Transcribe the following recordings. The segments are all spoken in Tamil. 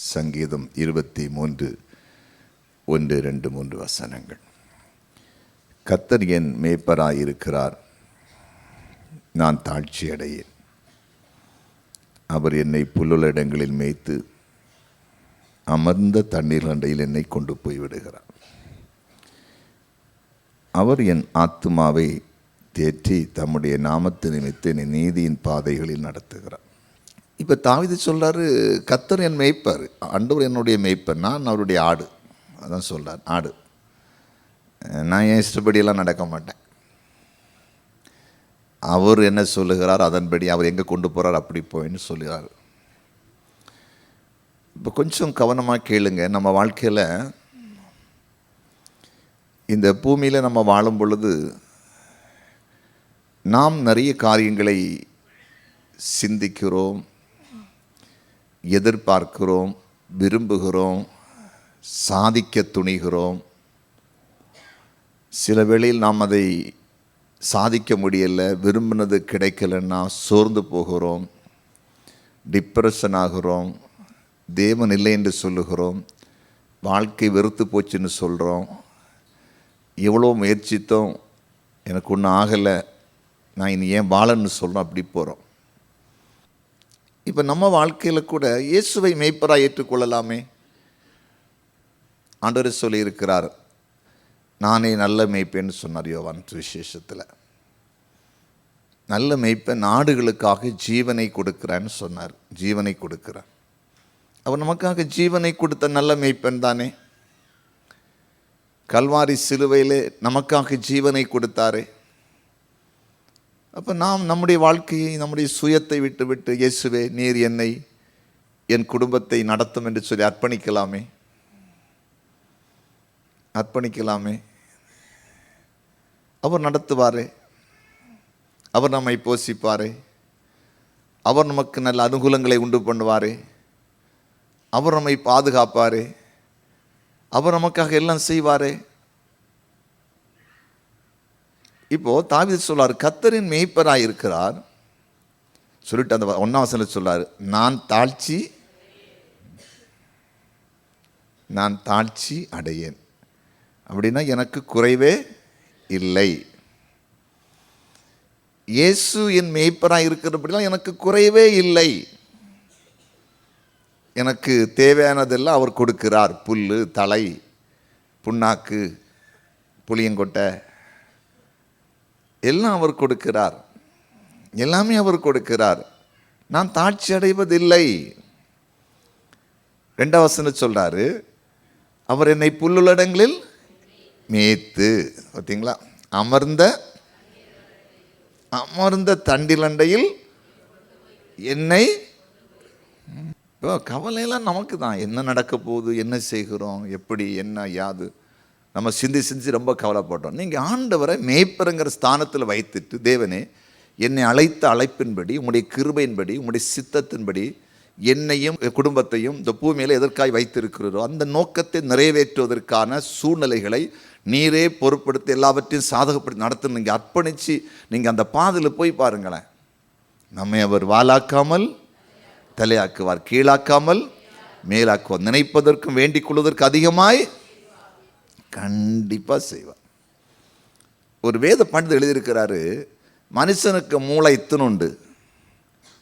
சங்கீதம் 23 1, 2, 3 வசனங்கள். கர்த்தர் என் மேய்ப்பராயிருக்கிறார், நான் தாழ்ச்சி அடையேன். அவர் என்னை புல்லுள்ள இடங்களில் மேய்த்து அமர்ந்த தண்ணீர் அண்டையில் என்னை கொண்டு போய் விடுகிறார். அவர் என் ஆத்துமாவை தேற்றி தம்முடைய நாமத்து நிமித்து என்னை நீதியின் பாதைகளில் நடத்துகிறார். இப்போ தாவீது சொல்கிறாரு, கர்த்தர் என் மேய்ப்பர், ஆண்டவர் என்னுடைய மேய்ப்பர், நான் அவருடைய ஆடு. அதான் சொல்கிறார், ஆடு. நான் என் இஷ்டப்படியெல்லாம் நடக்க மாட்டேன். அவர் என்ன சொல்லுகிறார் அதன்படி, அவர் எங்கே கொண்டு போகிறார் அப்படி போயின்னு சொல்லுகிறார். இப்போ கொஞ்சம் கவனமாக கேளுங்க. நம்ம வாழ்க்கையில் இந்த பூமியில் நம்ம வாழும் பொழுது நாம் நிறைய காரியங்களை சிந்திக்கிறோம், எதிர்பார்க்கிறோம், விரும்புகிறோம், சாதிக்க துணிகிறோம். சில வேளையில் நாம் அதை சாதிக்க முடியலை, விரும்பினது கிடைக்கலன்னா சோர்ந்து போகிறோம், டிப்ரெஷன் ஆகிறோம், தேவன் இல்லை என்று சொல்லுகிறோம், வாழ்க்கை வெறுத்து போச்சுன்னு சொல்கிறோம், எவ்வளோ முயற்சித்தோம் எனக்கு ஒன்றும் ஆகலை, நான் இனி ஏன் வாழன்னு சொல்கிறோம், அப்படி போகிறோம். இப்போ நம்ம வாழ்க்கையில் கூட இயேசுவை மேய்ப்பராக ஏற்றுக்கொள்ளலாமே. ஆண்டவர் சொல்லியிருக்கிறார், நானே நல்ல மேய்ப்பேன்னு சொன்னார் யோவான் விசேஷத்தில். நல்ல மேய்ப்பன் நாடுகளுக்காக ஜீவனை கொடுக்குறான்னு சொன்னார். ஜீவனை கொடுக்குறார். அவர் நமக்காக ஜீவனை கொடுத்த நல்ல மேய்ப்பன் தானே. கல்வாரி சிலுவையிலே நமக்காக ஜீவனை கொடுத்தாரே. அப்போ நாம் நம்முடைய வாழ்க்கையை, நம்முடைய சுயத்தை விட்டு விட்டு இயேசுவே நீர் என்னை, என் குடும்பத்தை நடத்தும் என்று சொல்லி அர்ப்பணிக்கலாமே. அர்ப்பணிக்கலாமே. அவர் நடத்துவாரே, அவர் நம்மை போஷிப்பாரே, அவர் நமக்கு நல்ல அனுகூலங்களை உண்டு பண்ணுவாரே, அவர் நம்மை பாதுகாப்பாரே, அவர் நமக்காக எல்லாம் செய்வாரே. இப்போ தாவீது சொல்றார், கர்த்தரின் மேய்ப்பராய் இருக்கிறார் சொல்லிட்டு அந்த 1ஆம் வசனத்தில் சொல்றாரு, நான் தாழ்ச்சி அடையேன். அப்படின்னா எனக்கு குறைவே இல்லை. இயேசு என் மேய்ப்பராய் இருக்கிறபடிலாம் எனக்கு குறைவே இல்லை. எனக்கு தேவையானதெல்லாம் அவர் கொடுக்கிறார். புல், தலை, புண்ணாக்கு, புளியங்கொட்டை எல்லாம் அவர் கொடுக்கிறார். எல்லாமே அவர் கொடுக்கிறார். நான் தாழ்ச்சி அடைவதில்லை. 2ஆம் வசனம் சொல்றாரு, அவர் என்னை புல்லுள்ளடங்களில் மேய்த்து, பார்த்தீங்களா, அமர்ந்த தண்டிலண்டையில் என்னை. இப்போ கவலையெல்லாம் நமக்கு தான். என்ன நடக்க போகுது, என்ன செய்கிறோம், எப்படி, என்ன யாது, நம்ம சிந்தி ரொம்ப கவலைப்பட்டோம். நீங்கள் ஆண்டவரை மேய்ப்பருங்கிற ஸ்தானத்தில் வைத்துட்டு, தேவனே என்னை அழைத்த அழைப்பின்படி, உங்களுடைய கிருபையின்படி, உங்களுடைய சித்தத்தின்படி என்னையும் குடும்பத்தையும் இந்த பூமியில் எதற்காய் வைத்திருக்கிறதோ அந்த நோக்கத்தை நிறைவேற்றுவதற்கான சூழ்நிலைகளை நீரே பொறுப்படுத்தி எல்லாவற்றையும் சாதகப்படுத்தி நடத்த நீங்கள் அர்ப்பணித்து நீங்கள் அந்த பாதையில் போய் பாருங்களேன். நம்மை அவர் வாலாக்காமல் தலையாக்குவார், கீழாக்காமல் மேலாக்குவார். நினைப்பதற்கும் வேண்டிக் கொள்வதற்கு அதிகமாய் கண்டிப்பாக செய்வார். ஒரு வேத பண்டிதர் எழுதியிருக்கிறாரு, மனுஷனுக்கு மூளை இத்தனுண்டு,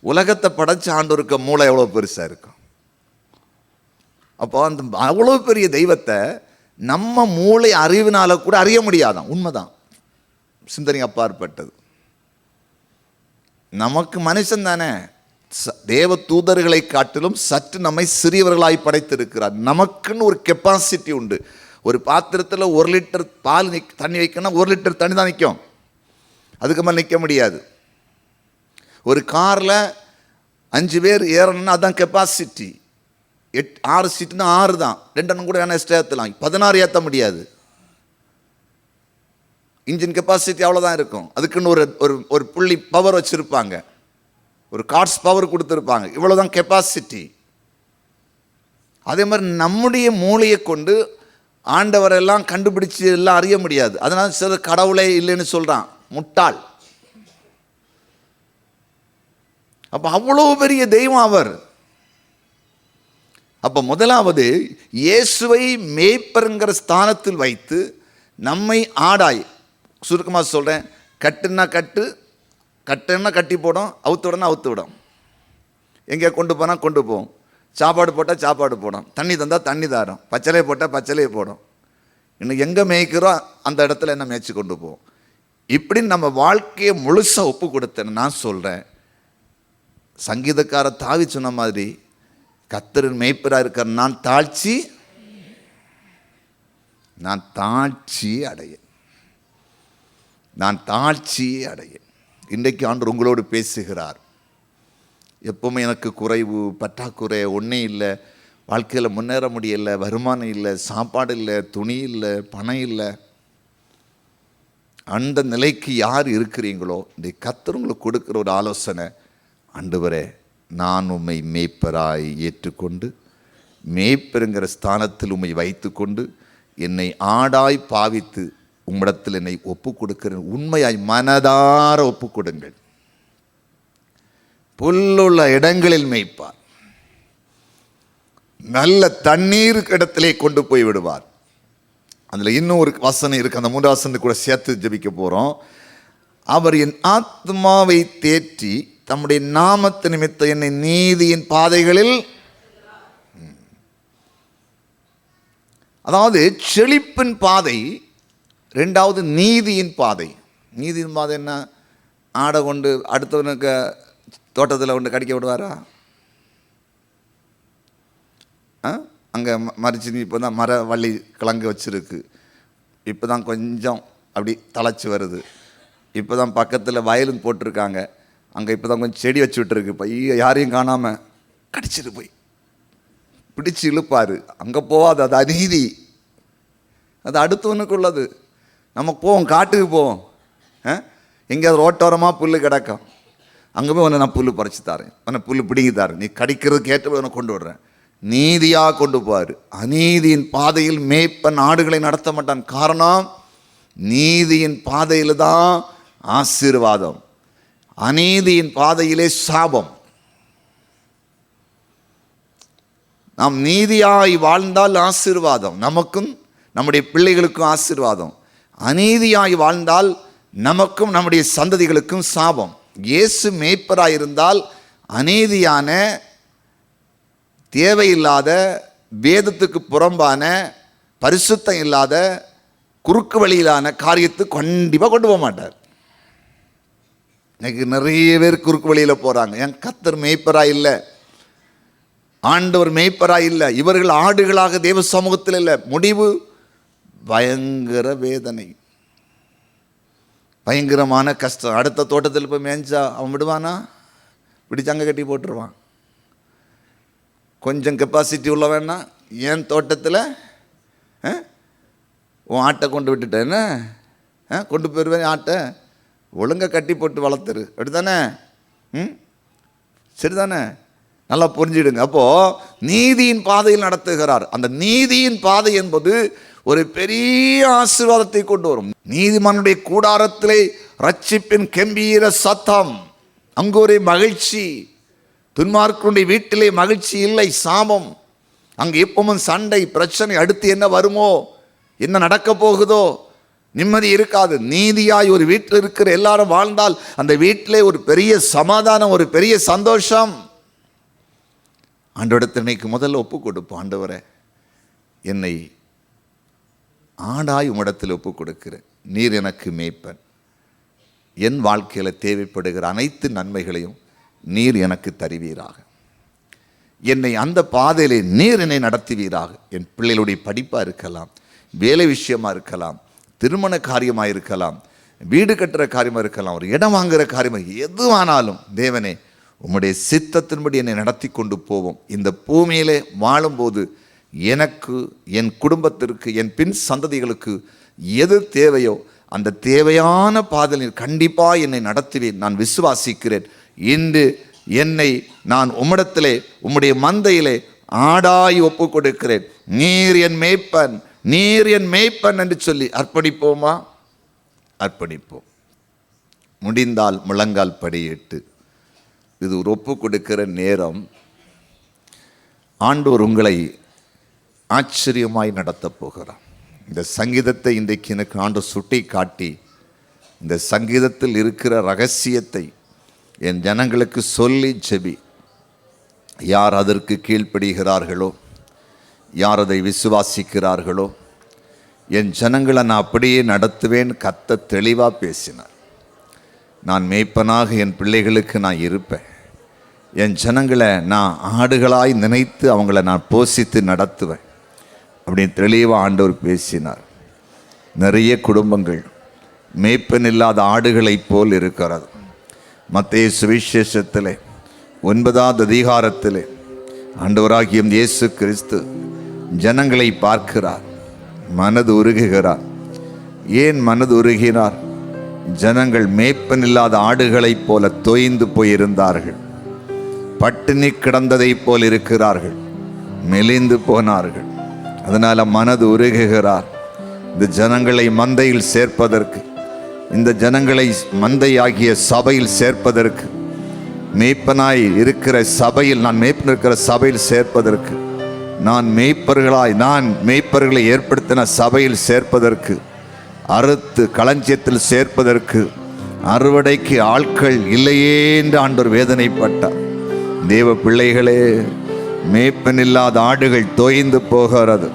உலகத்தை படைச்ச ஆண்டவருக்கு மூளை எவ்வளோ பெருசாக இருக்கும். அப்போ அந்த அவ்வளோ பெரிய தெய்வத்தை நம்ம மூளை அறிவினால கூட அறிய முடியாதான். உண்மைதான், சிந்தனை அப்பாற்பட்டது. நமக்கு மனுஷன் தானே, தேவ தூதர்களை காட்டிலும் சற்று நம்மை சிறியவர்களாய் படைத்திருக்கிறார். நமக்குன்னு ஒரு கெப்பாசிட்டி உண்டு. ஒரு பாத்திரத்தில் 1 லிட்டர் பால் தண்ணி வைக்கணும்னா 1 லிட்டர் தண்ணி தான் நிற்கும், அதுக்கு மேலே நிற்க முடியாது. ஒரு காரில் 5 பேர் ஏறணும்னா அதுதான் கெப்பாசிட்டி. 6 சீட்டுன்னா 6 தான், 2 கூட வேணா எக்ஸ்ட்ரா ஏற்றலாம், 16 ஏற்ற முடியாது. இன்ஜின் கெப்பாசிட்டி அவ்வளோதான் இருக்கும். அதுக்குன்னு ஒரு புள்ளி பவர் வச்சுருப்பாங்க, ஒரு கார்ட்ஸ் பவர் கொடுத்துருப்பாங்க, இவ்வளோதான் கெப்பாசிட்டி. அதே மாதிரி நம்முடைய மூளையை கொண்டு ஆண்டவரெல்லாம் கண்டுபிடிச்சு எல்லாம் அறிய முடியாது. அதனால் சில கடவுளே இல்லைன்னு சொல்கிறான், முட்டாள். அப்போ அவ்வளோ பெரிய தெய்வம் அவர். அப்போ முதலாவது இயேசுவை மேய்ப்பருங்கிற ஸ்தானத்தில் வைத்து நம்மை ஆடாய், சுருக்கமாக சொல்கிறேன், கட்டுன்னா கட்டுன்னா கட்டி போடும், அவுத்து விடனா அவுத்து விடும், எங்கே கொண்டு போனால் கொண்டு போவோம், சாப்பாடு போட்டால் சாப்பாடு போடும், தண்ணி தந்தால் தண்ணி தாரும், பச்சளையை போட்டால் பச்சளையை போடும், இன்னும் எங்கே மேய்க்கிறோம் அந்த இடத்துல என்ன மேய்ச்சி கொண்டு போவோம். இப்படி நம்ம வாழ்க்கையை முழுசாக ஒப்பு கொடுத்தேன்னு நான் சொல்கிறேன். சங்கீதக்கார தாவி சொன்ன மாதிரி கர்த்தரின் மேய்ப்பராக இருக்கார், நான் தாழ்ச்சி அடையேன், நான் தாழ்ச்சியே அடையேன். இன்றைக்கு ஆண்டவர் உங்களோடு பேசுகிறார். எப்பவுமே எனக்கு குறைவு, பற்றாக்குறை, ஒன்றே இல்லை, வாழ்க்கையில் முன்னேற முடியலை, வருமானம் இல்லை, சாப்பாடு இல்லை, துணி இல்லை, பணம் இல்லை, அந்த நிலைக்கு யார் இருக்கிறீங்களோ இந்த கர்த்தர் உங்களுக்கு கொடுக்குற ஒரு ஆலோசனை, ஆண்டவரே நான் உம்மை மேய்ப்பராய் ஏற்றுக்கொண்டு மேய்ப்பருங்கிற ஸ்தானத்தில் உம்மை வைத்து கொண்டு என்னை ஆடாய் பாவித்து உம்மிடத்தில் என்னை ஒப்பு கொடுக்கிறேன். உண்மையாய் மனதார ஒப்பு கொடுங்கள். புல்லுள்ள இடங்களில் மேய்ப்பார், நல்ல தண்ணீர் இடத்திலே கொண்டு போய் விடுவார். அதில் இன்னும் ஒரு வசனம் இருக்குது, அந்த 3 வசனத்தை கூட சேர்த்து ஜெபிக்க போகிறோம். அவர் என் ஆத்மாவை தேற்றி தம்முடைய நாமத்து நிமித்த என்னை நீதியின் பாதைகளில், அதாவது செழிப்பின் பாதை, ரெண்டாவது நீதியின் பாதை. நீதியின் பாதை என்ன? ஆடை கொண்டு அடுத்தவனுக்கு தோட்டத்தில் கொண்டு கடிக்க விடுவாரா? அங்கே மரிச்சு இப்போ தான் மர வள்ளி கிழங்கு வச்சுருக்கு, இப்போ தான் கொஞ்சம் அப்படி தழைச்சி வருது, இப்போ தான் பக்கத்தில் வயலும் போட்டிருக்காங்க, அங்கே இப்போ தான் கொஞ்சம் செடி வச்சு விட்டுருக்கு, இப்போ யாரையும் காணாமல் கடிச்சிட்டு போய் பிடிச்சி இழுப்பார். அங்கே போகாது, அது அநீதி, அது அடுத்தவனுக்கு உள்ளது. நம்ம போவோம், காட்டுக்கு போவோம், எங்கேயாவது ரோட்டோரமாக புல் கிடக்கும், அங்கே போய் உன்னை நான் புல் பறிச்சு தாரேன், உன்னை புல் பிடிங்கி தாரேன், நீ கடிக்கிறதுக்கு ஏற்ற உன்னை கொண்டு விடுறேன், நீதியாக கொண்டு போவார். அநீதியின் பாதையில் மேய்ப்பன் ஆடுகளை நடத்த மாட்டான். காரணம், நீதியின் பாதையில் தான் ஆசீர்வாதம், அநீதியின் பாதையிலே சாபம். நாம் நீதியாய் வாழ்ந்தால் ஆசீர்வாதம், நமக்கும் நம்முடைய பிள்ளைகளுக்கும் ஆசீர்வாதம். அநீதியாய் வாழ்ந்தால் நமக்கும் நம்முடைய சந்ததிகளுக்கும் சாபம். இயேசு மேய்ப்பராயிருந்தால் அநீதியான, தேவையில்லாத, வேதத்துக்கு புறம்பான, பரிசுத்தம் இல்லாத, குறுக்கு வழியிலான காரியத்தை கண்டிப்பாக கொண்டு போக மாட்டார். இன்னைக்கு நிறைய பேர் குறுக்கு வழியில் போகிறாங்க. என் கர்த்தர் மேய்ப்பராக இல்லை, ஆண்டவர் மேய்ப்பராக இல்லை, இவர்கள் ஆடுகளாக தேவ சமூகத்தில் இல்லை. முடிவு பயங்கர வேதனை, பயங்கரமான கஷ்டம். அடுத்த தோட்டத்தில் போய் மேய்ஞ்சா அவன் விடுவானா? பிடிச்சாங்க கட்டி போட்டுருவான். கொஞ்சம் கெப்பாசிட்டி உள்ளவன்னா என் தோட்டத்தில் உன் ஆட்டை கொண்டு விட்டுட்டேன்னு கொண்டு போயிடுவேன், ஆட்டை ஒழுங்காக கட்டி போட்டு வளர்த்துரு, அப்படித்தானே? சரிதானே? நல்லா புரிஞ்சிடுங்க. அப்போது நீதியின் பாதையில் நடத்துகிறார். அந்த நீதியின் பாதை என்பது ஒரு பெரிய ஆசீர்வாதத்தை கொண்டு வரும். நீதிமானுடைய கூடாரத்திலே ரட்சிப்பின் கம்பீர சத்தம், அங்கு ஒரு மகிழ்ச்சி. துன்மார்க்கனுடைய வீட்டிலே மகிழ்ச்சி இல்லை, சாபம். அங்கே எப்பவும் சண்டை, பிரச்சனை, அடுத்து என்ன வருமோ, என்ன நடக்க போகுதோ, நிம்மதி இருக்காது. நீதியாய் ஒரு வீட்டில் இருக்கிற எல்லாரும் வாழ்ந்தால் அந்த வீட்டிலே ஒரு பெரிய சமாதானம், ஒரு பெரிய சந்தோஷம். ஆண்டவரிடத்தில் இன்னைக்கு முதல்ல ஒப்பு கொடுப்போம். ஆண்டவரே, என்னை ஆடாய் உம்மிடத்தில் ஒப்பு கொடுக்கிறேன், நீர் எனக்கு மேய்ப்பன், என் வாழ்க்கையில் தேவைப்படுகிற அனைத்து நன்மைகளையும் நீர் எனக்கு தருவீராக, என்னை அந்த பாதையிலே நீர் என்னை நடத்துவீராக. என் பிள்ளைகளுடைய படிப்பாக இருக்கலாம், வேலை விஷயமாக இருக்கலாம், திருமண காரியமாக இருக்கலாம், வீடு கட்டுற காரியமாக இருக்கலாம், ஒரு இடம் வாங்குகிற காரியமாக, எதுவானாலும் தேவனே உம்முடைய சித்தத்தின்படி என்னை நடத்தி கொண்டு போவோம். இந்த பூமியிலே வாழும்போது எனக்கு, என் குடும்பத்திற்கு, என் பின் சந்ததிகளுக்கு எது தேவையோ அந்த தேவையான பாதையில் கண்டிப்பாக என்னை நடத்துவேன், நான் விசுவாசிக்கிறேன். இன்று என்னை நான் உம்மிடத்திலே, உம்முடைய மந்தையிலே ஆடாய் ஒப்பு கொடுக்கிறேன். நீர் என் மேய்ப்பன், நீர் என் மேய்ப்பன் என்று சொல்லி அர்ப்பணிப்போமா? அர்ப்பணிப்போம். முடிந்தால் முழங்கால் படியிட்டு, இது ஒரு ஒப்பு கொடுக்கிற நேரம். ஆண்டவர் உங்களை ஆச்சரியமாய் நடத்தப் போகிறார். இந்த சங்கீதத்தை இன்றைக்கு எனக்கு ஆண்டவர் சுட்டி காட்டி இந்த சங்கீதத்தில் இருக்கிற ரகசியத்தை என் ஜனங்களுக்கு சொல்லி ஜெபி. யார் அதற்கு கீழ்ப்படுகிறார்களோ, யார் அதை விசுவாசிக்கிறார்களோ, என் ஜனங்களை நான் அப்படியே நடத்துவேன். கர்த்தர் தெளிவாக பேசினார். நான் மேய்ப்பனாக என் பிள்ளைகளுக்கு நான் இருப்பேன். என் ஜனங்களை நான் ஆடுகளாய் நினைத்து அவங்கள நான் போஷித்து நடத்துவேன் அப்படின்னு தெளிவாக ஆண்டவர் பேசினார். நிறைய குடும்பங்கள் மேய்ப்பன் இல்லாத ஆடுகளைப் போல் இருக்கிறது. மத்தேயு சுவிசேஷத்திலே 9வது அதிகாரத்திலே ஆண்டவராகிய இயேசு கிறிஸ்து ஜனங்களை பார்க்கிறார், மனது உருகுகிறார். ஏன் மனது உருகினார்? ஜனங்கள் மேய்ப்பன் இல்லாத ஆடுகளைப் போல தொய்ந்து போயிருந்தார்கள். பட்டினி கிடந்ததைப் போல் இருக்கிறார்கள், மெலிந்து போனார்கள். அதனால் மனது உருகுகிறார். இந்த ஜனங்களை மந்தையில் சேர்ப்பதற்கு, இந்த ஜனங்களை மந்தையாகிய சபையில் சேர்ப்பதற்கு, மேய்ப்பனாய் இருக்கிற சபையில், நான் மேய்ப்பன் இருக்கிற சபையில் சேர்ப்பதற்கு, நான் மேய்ப்பர்களை ஏற்படுத்தின சபையில் சேர்ப்பதற்கு, அறுத்து களஞ்சியத்தில் சேர்ப்பதற்கு அறுவடைக்கு ஆட்கள் இல்லையே என்று ஆண்டவர் வேதனைப்பட்டார். தேவ பிள்ளைகளே, மேய்ப்பன் இல்லாத ஆடுகள் தோய்ந்து போகிறது.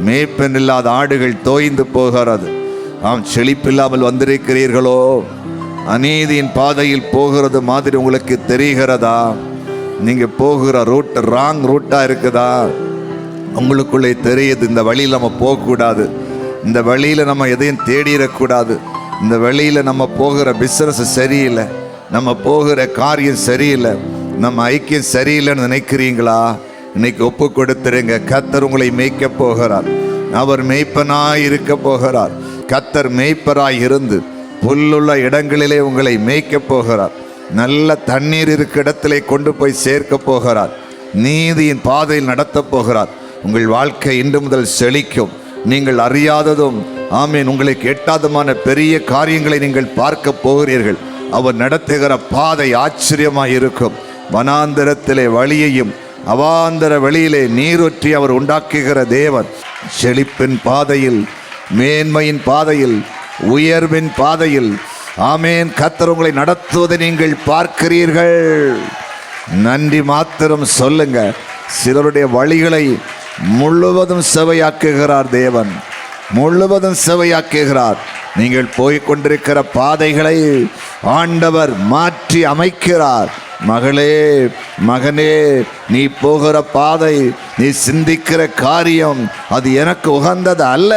மேய்ப்பன் இல்லாத ஆடுகள் தோய்ந்து போகிறது. செழிப்பில்லாமல் வந்திருக்கிறீர்களோ? அநீதியின் பாதையில் போகிறது மாதிரி உங்களுக்கு தெரிகிறதா? நீங்க போகிற ரூட் ராங் ரூட்டா இருக்குதா? உங்களுக்குள்ளே தெரியுது, இந்த வழியில் நம்ம போகக்கூடாது, இந்த வழியில் நம்ம எதையும் தேடிடக்கூடாது, இந்த வழியில் நம்ம போகிற பிஸ்னஸ் சரியில்லை, நம்ம போகிற காரியம் சரியில்லை, நம்ம ஐக்கியம் சரியில்லைன்னு நினைக்கிறீங்களா? இன்னைக்கு ஒப்பு கொடுத்துருங்க. கர்த்தர் உங்களை மேய்க்க போகிறார். அவர் மேய்ப்பனாய் இருக்க போகிறார். கர்த்தர் மேய்ப்பராய் இருந்து புல்லுள்ள இடங்களிலே உங்களை மேய்க்க போகிறார். நல்ல தண்ணீர் இருக்க இடத்திலே கொண்டு போய் சேர்க்க போகிறார். நீதியின் பாதையில் நடத்த போகிறார். உங்கள் வாழ்க்கை இன்று முதல் செழிக்கும். நீங்கள் அறியாததும் ஆமீன் உங்களுக்கு எட்டாதமான பெரிய காரியங்களை நீங்கள் பார்க்க போகிறீர்கள். அவர் நடத்துகிற பாதை ஆச்சரியமாய் இருக்கும். வனாந்தரத்திலே வழியையும் அவாந்தர வெளியிலே நீரொற்றி அவர் உண்டாக்குகிற தேவன். செழிப்பின் பாதையில், மேன்மையின் பாதையில், உயர்வின் பாதையில் ஆமேன் கர்த்தர் உங்களை நடத்துவதை நீங்கள் பார்க்கிறீர்கள். நன்றி மாத்திரம் சொல்லுங்க. சிலருடைய வழிகளை முழுவதும் செவையாக்குகிறார் தேவன், முழுவதும் செவையாக்குகிறார். நீங்கள் போய்கொண்டிருக்கிற பாதைகளை ஆண்டவர் மாற்றி அமைக்கிறார். மகளே, மகனே, நீ போகிற பாதை, நீ சிந்திக்கிற காரியம் அது எனக்கு உகந்தது அல்ல.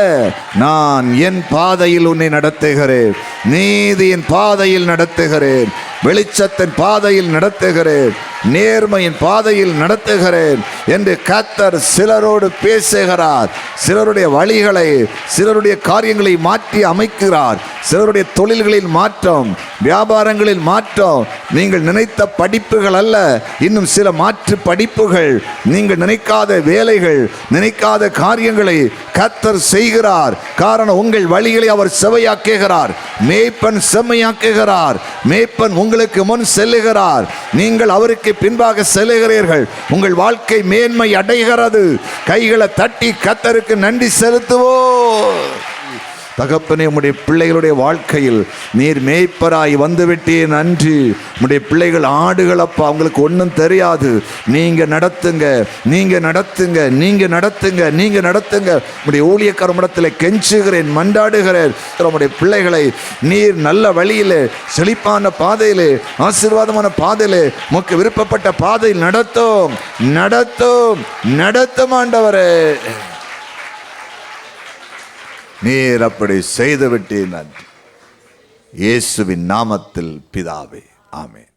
நான் என் பாதையில் உன்னை நடத்துகிறேன், நீதியின் பாதையில் நடத்துகிறேன், வெளிச்சத்தின் பாதையில் நடத்துகிறேன், நேர்மையின் பாதையில் நடத்துகிறேன் என்று கர்த்தர் சிலரோடு பேசுகிறார். சிலருடைய வழிகளை, சிலருடைய காரியங்களை மாற்றி அமைக்கிறார். சிலருடைய தொழில்களில் மாற்றம், வியாபாரங்களில் மாற்றம், நீங்கள் நினைத்த படிப்புகள் அல்ல, இன்னும் சில மாற்று படிப்புகள், நீங்கள் நினைக்காத வேலைகள், நினைக்காத காரியங்களை கர்த்தர் செய்கிறார். காரணம், உங்கள் வழிகளை அவர் செவையாக்குகிறார். மேய்ப்பன் செம்மையாக்குகிறார். மேய்ப்பன் உங்களுக்கு முன் செல்லுகிறார், நீங்கள் அவருக்கு பின்பாக செல்லுகிறீர்கள். உங்கள் வாழ்க்கை மேன்மை அடைகிறது. கைகளை தட்டி கர்த்தருக்கு நன்றி செலுத்துவோம். தகப்பனே, உம்முடைய பிள்ளைகளுடைய வாழ்க்கையில் நீர் மேய்ப்பராய் வந்துவிட்டே நன்றி. உம்முடைய பிள்ளைகள் ஆடுகளப்பா, அவங்களுக்கு ஒன்றும் தெரியாது. நீங்க நடத்துங்க, நீங்க நடத்துங்க, நீங்க நடத்துங்க, நீங்க நடத்துங்க. உம்முடைய ஊழியக்கார இடத்துல கெஞ்சுகிறேன், மண்டாடுகிறேன். உம்முடைய பிள்ளைகளை நீர் நல்ல வழியிலே, செழிப்பான பாதையிலே, ஆசீர்வாதமான பாதையிலே, உமக்கு விருப்பப்பட்ட பாதையில் நடத்தும், நடத்தும், நடத்தும் ஆண்டவரே. நீர் அப்படி செய்துவிட்டீர். நன்றி. இயேசுவின் நாமத்தில் பிதாவே, ஆமென்.